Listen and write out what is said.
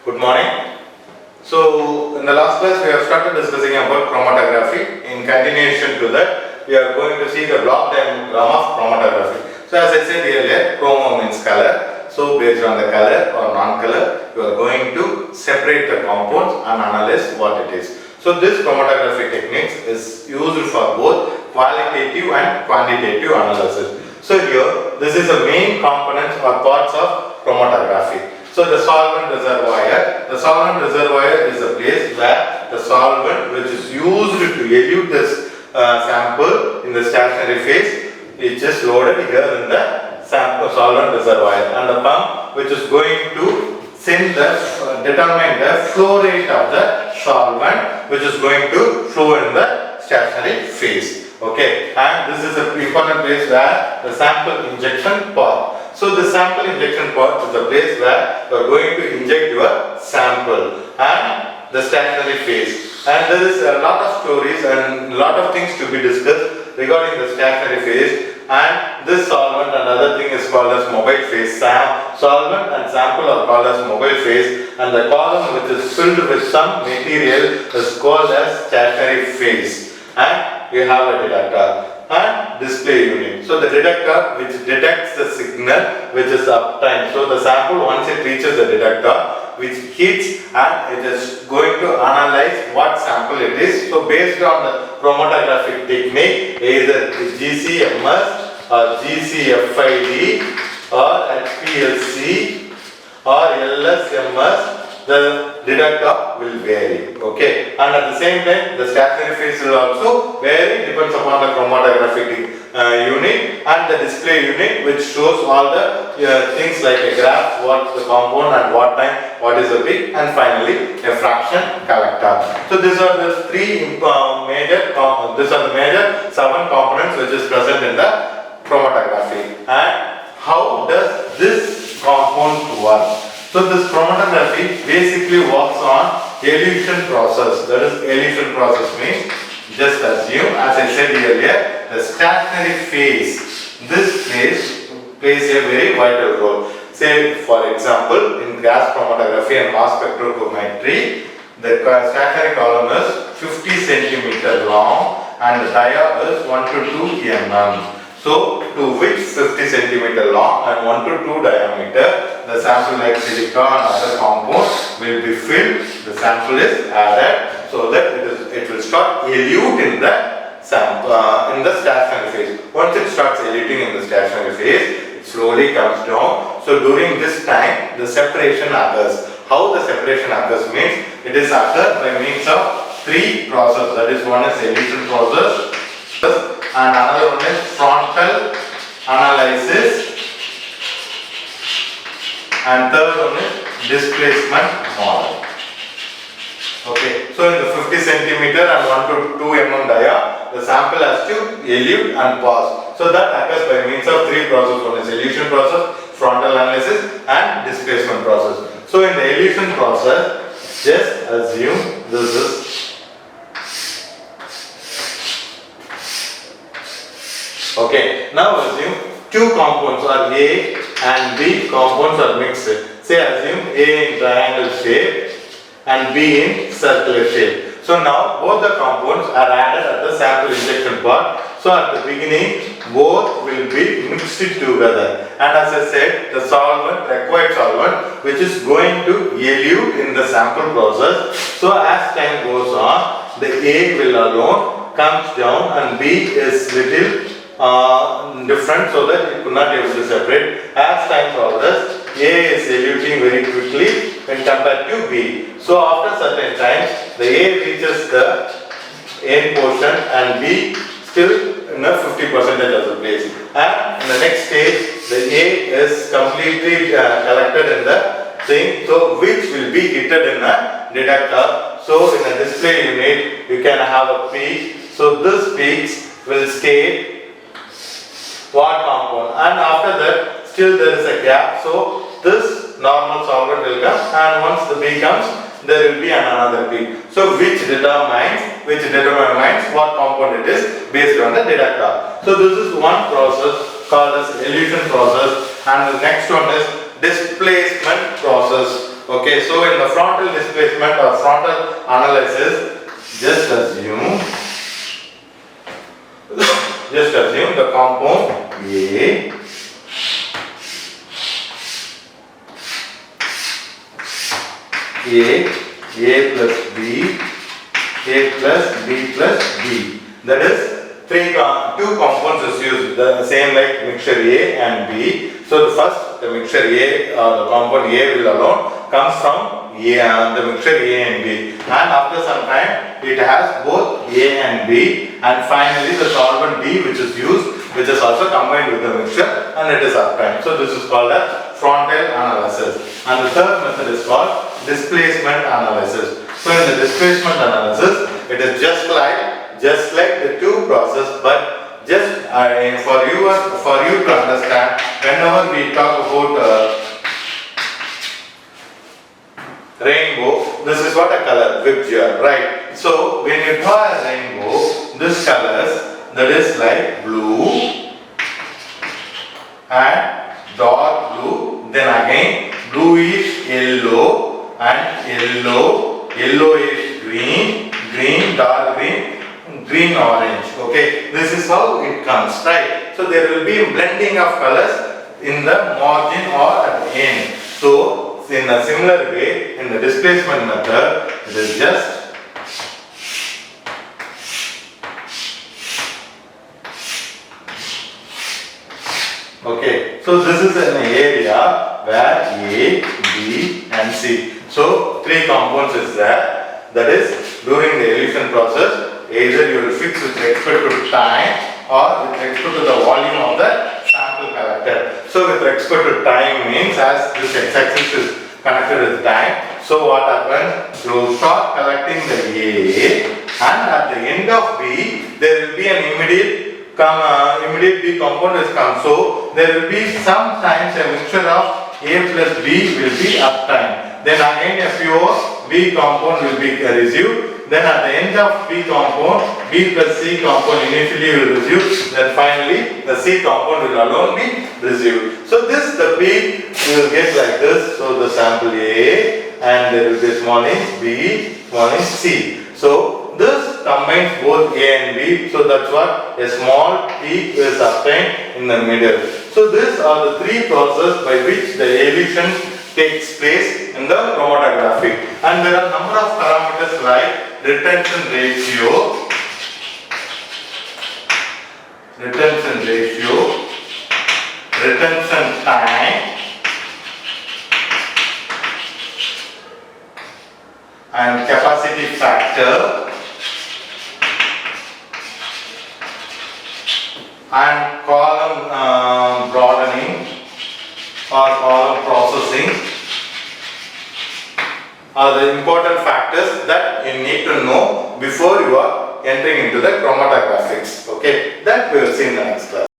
Good morning. So, in the last class we have started discussing about chromatography. In continuation to that, we are going to see the block diagram of chromatography. So, as I said earlier, chromo means color. So, based on the color or non-color, you are going to separate the compounds and analyze what it is. So, this chromatography techniques is used for both qualitative and quantitative analysis. So, here, this is the main components or parts of chromatography. So the solvent reservoir. The solvent reservoir is a place where the solvent which is used to elute this sample in the stationary phase is just loaded here in the sample solvent reservoir, and the pump which is going to send the determine the flow rate of the solvent which is going to flow in the stationary phase. Okay, and this is an important place where the sample injection part. So the sample injection part is the place where you are going to inject your sample and the stationary phase. And there is a lot of stories and a lot of things to be discussed regarding the stationary phase. And this solvent and other thing is called as mobile phase. Solvent and sample are called as mobile phase, and the column which is filled with some material is called as stationary phase. And you have a detector and display unit. So the detector which detects the signal which is uptime. So the sample, once it reaches the detector, which hits, and it is going to analyze what sample it is. So based on the chromatographic technique, either GCMS or GCFID or HPLC or LSMS, the detector will vary. Okay, and at the same time the stationary phase will also vary, depends upon the chromatographic unit, and the display unit which shows all the things like a graph, what the compound and what time, what is the peak, and finally a fraction collector. So these are the three major 7 components which is present in the chromatography. And how does this compound work? So this chromatography basically works on elution process. That is, elution process means, just assume, as I said earlier, the stationary phase. This phase plays a very vital role. Say for example, in gas chromatography and mass spectrometry, the stationary column is 50 cm long and the dia is 1 to 2 mm. So, to which 50 cm long and 1 to 2 diameter, the sample like silica and other compounds will be filled. The sample is added so that it will start elute in the sample in the stationary phase. Once it starts eluting in the stationary phase, it slowly comes down. So during this time, the separation occurs. How the separation occurs means, it is occurred by means of 3 processes. That is, one is elution process, and another one is frontal analysis, and third one is displacement model. Okay, so in the 50 cm and 1 to 2 mm dia, the sample has to elute and pass. So that occurs by means of 3 processes. One is elution process, frontal analysis, and displacement process. So in the elution process, just assume this is okay. Now assume 2 compounds or A and B compounds are mixed. Say assume A in triangle shape and B in circular shape. So now both the compounds are added at the sample injection part. So at the beginning both will be mixed together, and as I said, the solvent, required solvent, which is going to elute in the sample process. So as time goes on, the A will alone comes down and B is little different, so that it could not be able to separate. As time progresses, A is eluting very quickly when compared to B. So after certain times, the A reaches the end portion and B still in a 50% of the place. And in the next stage, the A is completely collected in the thing, so which will be heated in a detector. So in a display unit, you can have a peak. So this peaks will state what compound, and after that still there is a gap, so this normal solvent will come, and once the B comes, there will be another B. So which determines what compound it is based on the detector. So this is one process called as elution process, and the next one is displacement process. Okay, so in the frontal displacement or frontal analysis, just assume the compound A plus B, A plus B plus B. That is two compounds is used, the same like mixture A and B. So the mixture A or the compound A will alone comes from the mixture A and B, and after some time it has both A and B, and finally the solvent D which is used, which is also combined with the mixture, and it is obtained. So this is called as frontal analysis. And the third method is called displacement analysis. So in the displacement analysis, it is just like the two process, but just for you to understand, whenever we talk about rainbow, this is what a color, Vibgyor, right? So when you draw a rainbow, this colors, that is like blue and dark blue, then again bluish yellow and yellowish green, dark green, green orange. Okay, this is how it comes, right? So there will be blending of colors in the margin or at the end. So in a similar way, in the displacement method, it is just okay. So this is an area where A, B and C. So three compounds is there. That is, during the elution process, either you will fix with respect to time or with respect to the volume of the sample collected. So with respect to time means, as this x-axis is connected with time, so what happens? You start collecting the A, and at the end of B, there will be an immediate B compound is come. So there will be sometimes a mixture of A plus B will be uptime. Then again a pure B compound will be received. Then at the end of B compound, B plus C compound initially will receive. Then finally the C compound will alone be received. So this, the B will get like this. So the sample A, and there will be small B, small C. So this combines both A and B. So that's what a small p is obtained in the middle. So these are the three processes by which the elution takes place in the chromatography. And there are number of parameters like retention ratio, retention time, and capacity factor, and column broadening or column processing are the important factors that you need to know before you are entering into the chromatographics. Okay, that we will see in the next class.